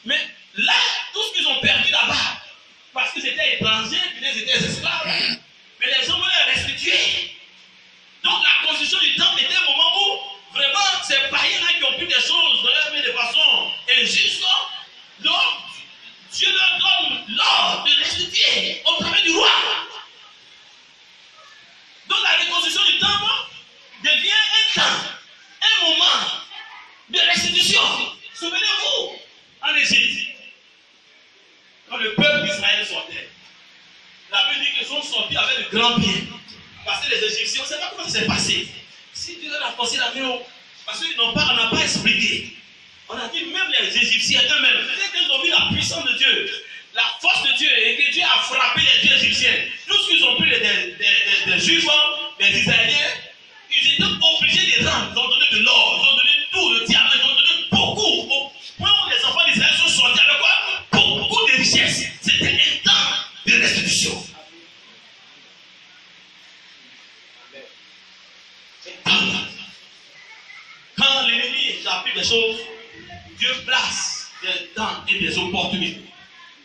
Mais là, tout ce qu'ils ont perdu là-bas, parce qu'ils étaient étrangers, puis ils étaient esclaves, mais les hommes les restitués. Donc la construction du temple était un moment où vraiment ces païens-là qui ont pris des choses de leur main de façon injuste, donc Dieu leur donne l'ordre de restituer au travers du roi. Donc la reconstruction du temple devient un temps, un moment de restitution. Souvenez-vous, en Égypte, grand bien. Parce que les Égyptiens, on ne sait pas comment ça s'est passé. Si Dieu leur a forcé la main, parce qu'on n'a pas expliqué. On a dit même les Égyptiens eux-mêmes, dès qu'ils ont vu la puissance de Dieu, la force de Dieu, et que Dieu a frappé les dieux égyptiens, tout ce qu'ils ont pris des Juifs, des Israéliens, ils étaient obligés de rendre. Ils ont donné de l'or, ils ont donné tout, le diamant, ils ont donné beaucoup. Au point où les enfants d'Israël sont sortis avec quoi? Beaucoup de richesses. C'était un temps de restitution. Quand l'ennemi applique des choses, Dieu place des temps et des opportunités.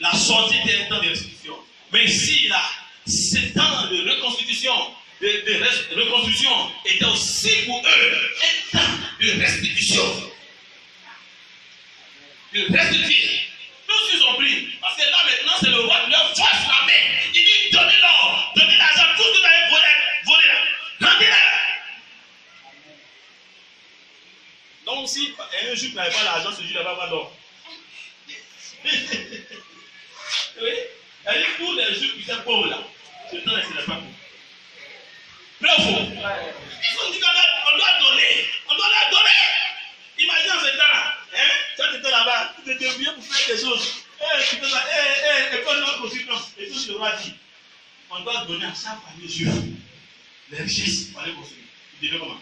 La sortie était un temps de restitution. Mais ici, là, ce temps de reconstitution, de reconstruction était aussi pour eux un temps de restitution. De restituer tout ce qu'ils ont pris. Parce que là maintenant, c'est le roi qui leur force la main. Il dit donnez-leur, donnez l'argent, tout ce que vous avez volé là. Rendez-le. Donc si un juif n'avait pas l'argent, ce juif n'avait pas d'or. Oui. Elle dit pour les juifs qui sont pauvres là, ce temps là, ce n'est pas pour. Vrai ou faux? Ils ont dit qu'on doit donner. On doit leur donner. Imagine en ce temps-là, hein? Quand tu étais là-bas, tu t'étais oublié pour faire des choses. Tu fais ça, et quand on construit, non. Et tout ce que le roi dit, on doit donner à chaque famille juive les richesses pour aller construire. Il devait comment?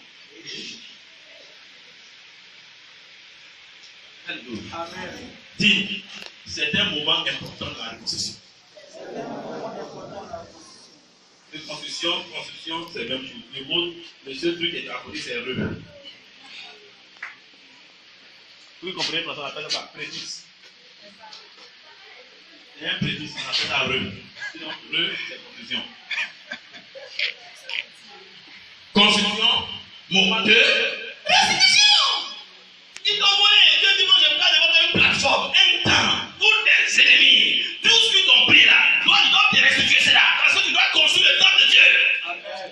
Amen. Dis, c'est un moment important dans la reconstruction. Une construction, c'est même chose. Le seul truc qui est apporté, c'est re. Vous comprenez, on appelle ça prédice. Il y a un prédice, on appelle ça re. Sinon, re, c'est construction. Construction, moment de restitution. Ils t'ont volé. Dieu dit, moi, je place devant une plateforme, un temps, pour des ennemis. Tout ce qu'ils t'ont pris là, tu dois te restituer cela. Parce que tu dois construire le temps de Dieu. Amen.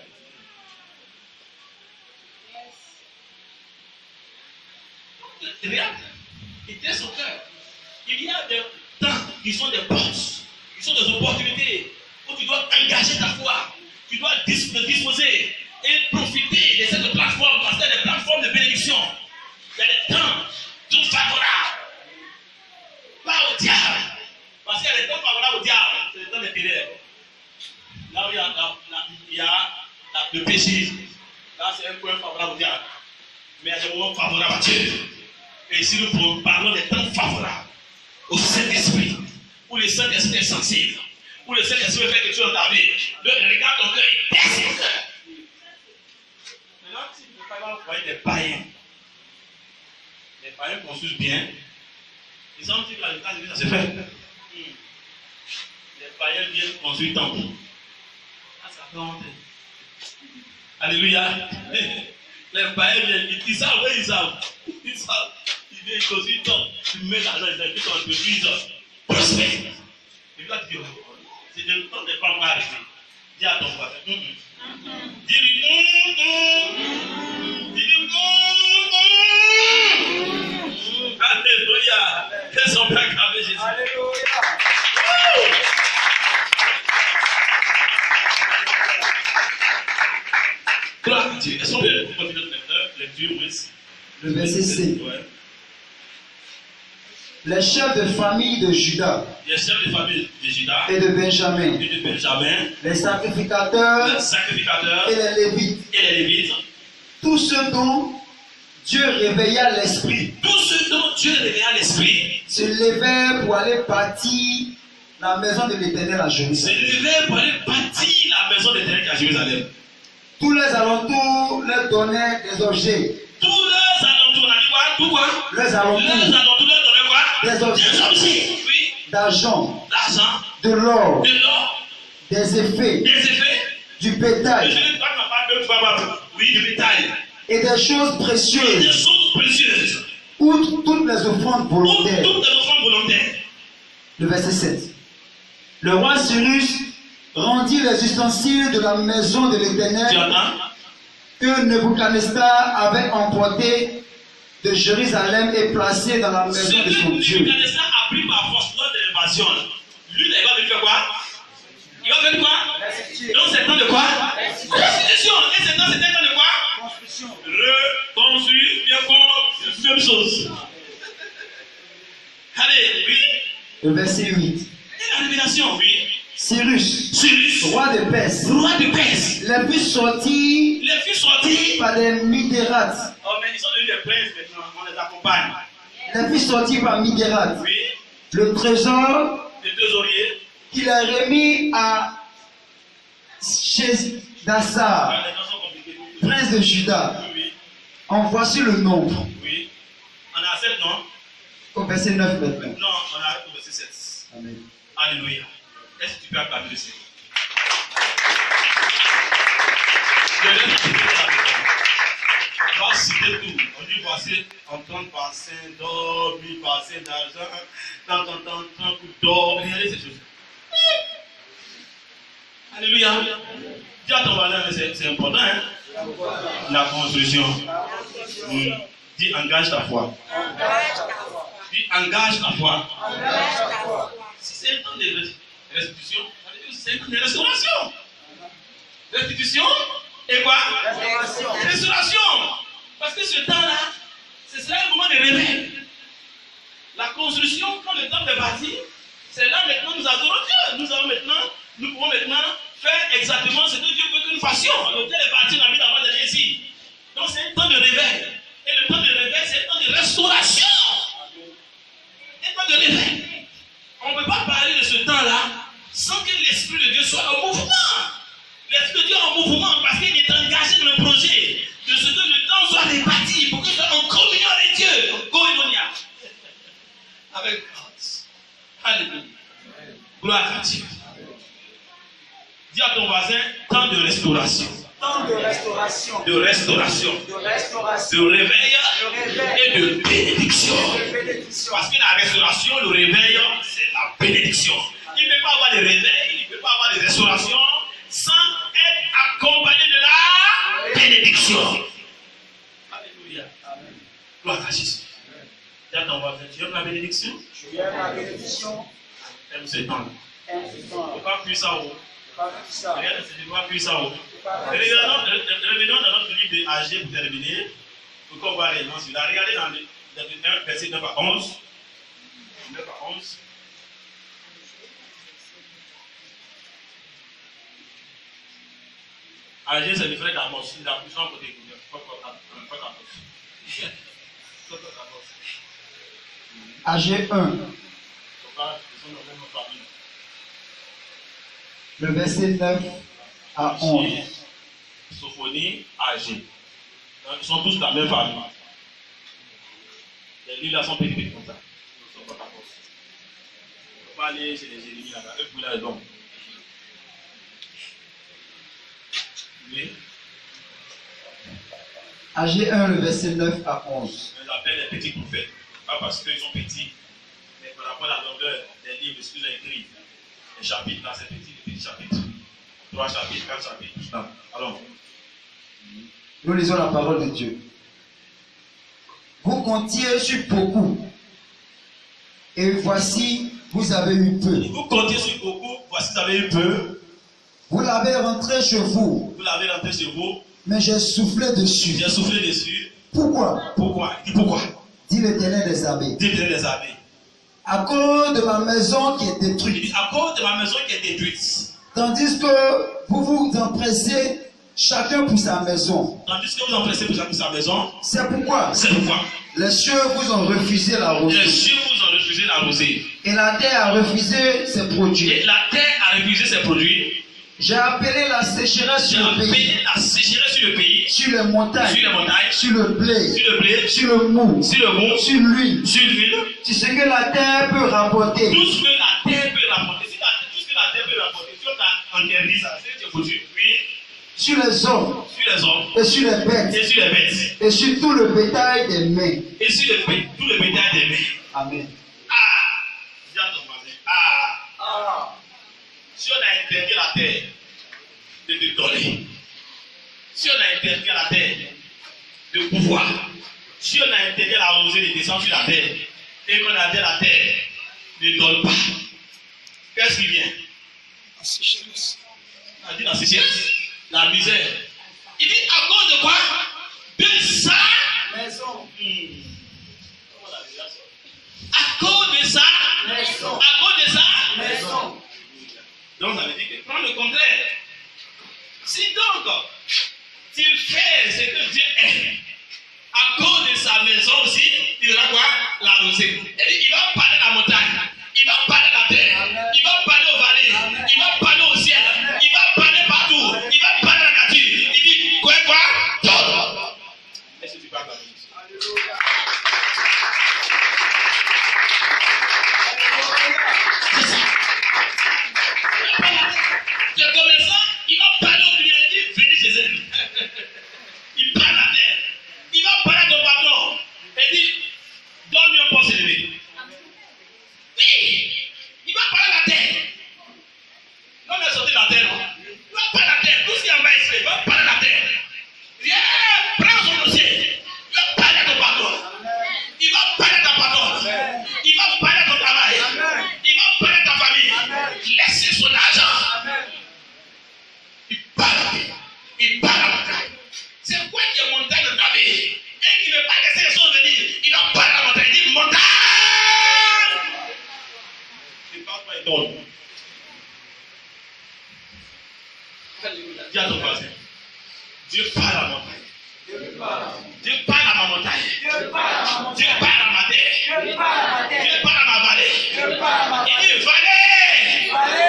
Regarde, il était son cœur. Il y a des temps qui sont des portes, qui sont des opportunités où tu dois engager ta foi. Tu dois te disposer et profiter de cette plateforme parce qu'il y a des plateformes de bénédiction. Il y a des temps tout favorables. Pas au diable. Parce qu'il y a des temps favorables au diable. C'est le temps des ténèbres. Là où il y a le péché. Là, c'est un point favorable au diable. Mais il y a des moments favorables à Dieu. Et ici, nous parlons des temps favorables au Saint-Esprit. Où le Saint-Esprit est sensible. Où le Saint-Esprit fait quelque chose dans ta vie. Regarde ton cœur, il perce ton cœur. Maintenant, si vous voyez des païens. Les païens construisent bien. Ils ont dit que la résultat de ça se fait. Les païens viennent construire temple. Ah, ça fait honte. Alléluia. Les païens viennent, ils savent, oui, ils savent. Ils savent. Ils viennent construire temple. Tu mets l'argent, ils disent ton entreprise prospère. Et puis là, tu dis, c'est le temps des femmes à arriver. Dis à ton voisin. Dis-lui, dis-lui, alléluia. Qu'est-ce qu'on peut acclamer Jésus? Alléluia. Gloire à Dieu. Est-ce qu'on peut continuer notre lecture? Le verset C. Les chefs de famille de Juda les chefs de famille de Juda et de Benjamin, les sacrificateurs et les Lévites, tous ceux dont Dieu réveilla l'esprit, se levèrent pour aller bâtir la maison de l'Éternel à Jérusalem. Tous les alentours leur donnaient des objets. Les alentours des objets, oui, d'argent, de l'or, des effets, du bétail, et des choses précieuses, outre toutes les offrandes volontaires. Le verset 7. Le roi Cyrus rendit les ustensiles de la maison de l'Éternel que Nebuchadnezzar avait emporté de Jérusalem et placé dans la maison de son Dieu. Nebuchadnezzar a pris par force lors de l'invasion. Lui, il va venir faire quoi? Il va venir quoi? Donc c'est temps de quoi? Restitution. Et c'est temps de quoi? Construction. Reconstruire, bien fort, même chose. Allez, oui. Le verset 8. Et la révélation, oui. Cyrus, roi de Perse, les fils sortis par des Midérates. Oh, mais ils sont devenus des princes maintenant, on les accompagne. Les fils sortis par Midérates. Oui. Le trésor Les trésoriers. qu'il a remis à Sheshbazzar, Les gens sont compliqués. prince de Juda. Oui, oui. En voici le nombre. Oui. On a 7, non? Au verset 9 maintenant. Non, on a au verset 7. Amen. Alléluia. Est-ce que tu peux acclamer le Seigneur? Je vais citer la maison. On va citer tout. On dit voici en 30 bassins d'or, 1000 bassins d'argent, tant coups d'or. Regardez ces choses. Alléluia. Dis à ton voisin, c'est important, hein? La construction. Dis engage ta foi. Dis engage ta foi. Si c'est un temps de restitution, c'est un temps de restauration. Restitution et quoi? Restauration. Parce que ce temps-là, ce sera un moment de réveil. La construction, quand le temps est bâti, c'est là maintenant nous adorons Dieu. Nous pouvons maintenant faire exactement ce que Dieu veut que nous fassions. L'hôtel est bâti, on habite avant de ici. Donc c'est un temps de réveil. Et le temps de réveil, c'est un temps de restauration. Un temps de réveil. On ne peut pas parler de ce temps-là sans que l'Esprit de Dieu soit en mouvement. L'Esprit de Dieu est en mouvement parce qu'il est engagé dans le projet de ce que le temps soit réparti pour que nous soyons en communion avec Dieu, en koinonia, avec God. Alléluia. Gloire à Dieu. Dis à ton voisin, temps de restauration. Temps de restauration. De restauration. De restauration. De réveil réveil. et de bénédiction. De bénédiction. Parce que la restauration, le réveil, c'est la bénédiction. Il ne peut pas avoir de réveil, il ne peut pas avoir de restauration sans être accompagné de la bénédiction. Alléluia. Gloire à Jésus. Dis à ton voisin, tu aimes la bénédiction? Tu aimes la bénédiction? Aime ce temps. Aime ce temps. Il ne faut pas cuire ça haut. Ça. Regarde, il ne faut pas cuire ça haut. Revenons dans notre livre de AG pour terminer. Pour qu'on voit les noms sur là. Regardez dans le 1, verset 9 à 11. 9 à 11. AG, c'est le frère d'Amos. Il a plus en côté. AG 1. Le verset 9 à 11. Sophonie, AG. Ils sont tous de la même famille. Les livres là sont petits comme ça. Ils ne sont pas d'accord. Il ne faut pas aller chez les Jérémies là-bas. Eux, vous l'avez donc. Oui. AG 1, le verset 9 à 11. On les appelle les petits prophètes. Pas parce qu'ils sont petits, mais par rapport à la longueur des livres, ce qu'ils ont écrit. Les chapitres là, c'est petit, les petits chapitres. 3 chapitres, 4 chapitres. Non. Alors. Nous lisons la parole de Dieu. Vous comptiez sur beaucoup. Et voici, vous avez eu peu. Vous comptiez sur beaucoup, voici, vous avez eu peu. Vous l'avez rentré chez vous. Vous l'avez rentré chez vous. Mais j'ai soufflé dessus. J'ai soufflé dessus. Pourquoi? Pourquoi? Dis pourquoi? Dit l'Éternel des armées. Dis l'Éternel des armées. À cause de ma maison qui est Il détruite. dit, à cause de ma maison qui est détruite. Tandis que vous vous empressez chacun pour sa maison. Tandis que vous empressez pour chacun sa maison. C'est pourquoi C'est pourquoi les cieux vous ont refusé la les rosée. cieux vous ont refusé la rosée. Et la terre a refusé ses produits. Et la terre a refusé ses produits. J'ai appelé la sécheresse J'ai sur le pays, appelé la sécheresse sur le pays, sur les montagnes, sur les montagnes, sur le blé, sur le blé, sur le mou, sur le mou, sur l'huile, sur l'huile. sur ce que la terre peut rapporter. Tout ce que la terre peut rapporter. Si tout ce que la terre peut rapporter, si on t'a interdit ça, c'est que tu es foutu. Oui. Sur les hommes, Sur les hommes, et sur les bêtes, et sur les bêtes, et sur tout le bétail des mains. et sur tout le bétail des mains. Amen. Ah! Dis à ton voisin. Ah! Si on a interdit la terre de te donner, si on a interdit à la terre de pouvoir, si on a interdit à la rosée de descendre sur la terre, et qu'on a dit à la terre ne donne pas, qu'est-ce qui vient? a dit la sécheresse, la misère. Il dit à cause de quoi? De sa maison. À cause de sa Maison. À cause de sa Maison. Donc ça veut dire que prends le contraire. Si donc tu fais ce que Dieu aime, à cause de sa maison aussi, il va quoi? L'arroser. Il va parler à la montagne, il va parler à la terre, il va parler aux vallées, il va parler au ciel, il va parler partout, il va parler à la nature. Il dit quoi? Tout. Est-ce que tu parles avec ça? C'est ça. Le commerçant, il va parler au client, il dit venez chez elle. Il parle à la terre. Il va parler à ton patron et dit donne-lui un poste élevé. Oui, il va parler à la terre. Non, mais sorti de la terre, non? Il va parler à la terre. Tout ce qui est en bas ici, il va parler à la terre. Viens, prends son dossier. Il va parler à ton patron. Il va parler à ta patronne. Il va parler à ton travail. Il va parler à ta famille. Laissez son argent. Il parle. Il parle à la montagne. C'est quoi qui est montagne dans ta vie? Et qui ne veut pas laisser les choses venir. Il va parler à la montagne. Il dit montagne. Il parle pas, il donne. Dis à ton voisin. Dieu parle à la montagne. Dieu parle à ma montagne. Dieu parle à ma terre. Dieu parle à ma vallée. Il dit vallée,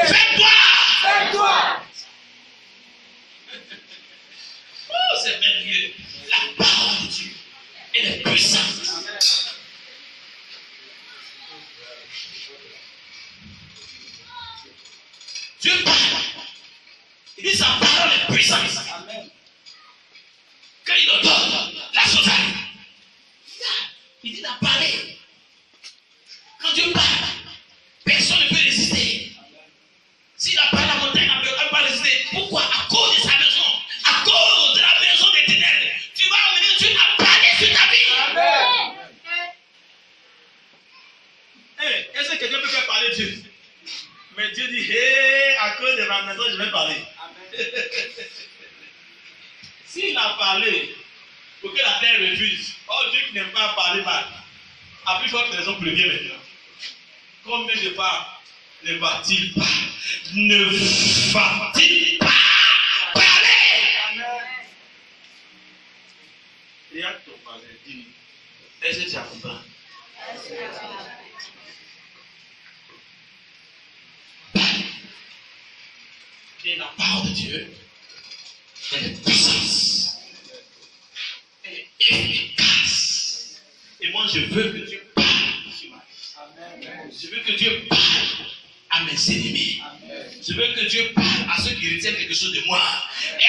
fais-toi. Oh, c'est merveilleux. La parole de Dieu, elle est puissante. Dieu parle. Il dit sa parole est puissante. Quand il ordonne, la chose arrive. Il dit d'en parler. Quand Dieu parle, personne ne peut résister. S'il a parlé à la montagne, on ne peut pas résister. Pourquoi? À cause de sa maison. À cause de la maison des ténèbres. Tu vas amener Dieu à parler sur ta vie. Hey, est-ce que quelqu'un peut faire parler Dieu? Mais Dieu dit, hey, à cause de ma maison, je vais parler. S'il a parlé pour que la terre refuse, oh Dieu qui n'aime pas parler mal, a plus forte raison pour le bien maintenant. Combien de fois ne va-t-il pas? Ne va-t-il pas parler? Regarde ton voisin, dis-lui, est-ce que tu as compris? Et la parole de Dieu, elle est puissance, elle est efficace. Et moi, je veux que Dieu parle sur ma vie. Je veux que Dieu parle à mes ennemis. Je veux que Dieu parle à ceux qui retiennent quelque chose de moi.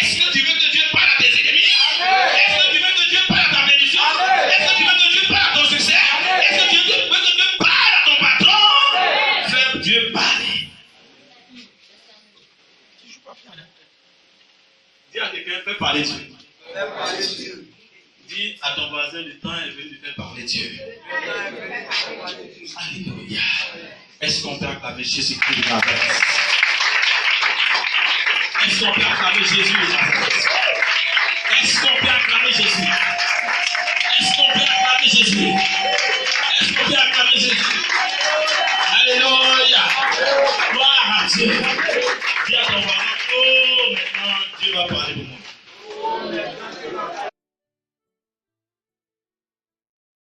Est-ce que tu veux que Dieu parle à tes ennemis? Est-ce que tu veux que Dieu parle à ta bénédiction? Est-ce que tu veux que Dieu parle à ton succès? Est-ce que tu veux que Dieu parle à ton patron? Fais Dieu parler. Dis à quelqu'un, fais parler Dieu. Dis à ton voisin, le temps est venu de faire parler Dieu. Alléluia. Est-ce qu'on peut acclamer Jésus-Christ de Nazareth? Est-ce qu'on peut acclamer Jésus de Nazareth? Est-ce qu'on peut acclamer Jésus? Est-ce qu'on peut acclamer Jésus? Est-ce qu'on peut acclamer Jésus? Alléluia. Gloire à Dieu. Dis à ton voisin, oh, maintenant Dieu va parler pour moi.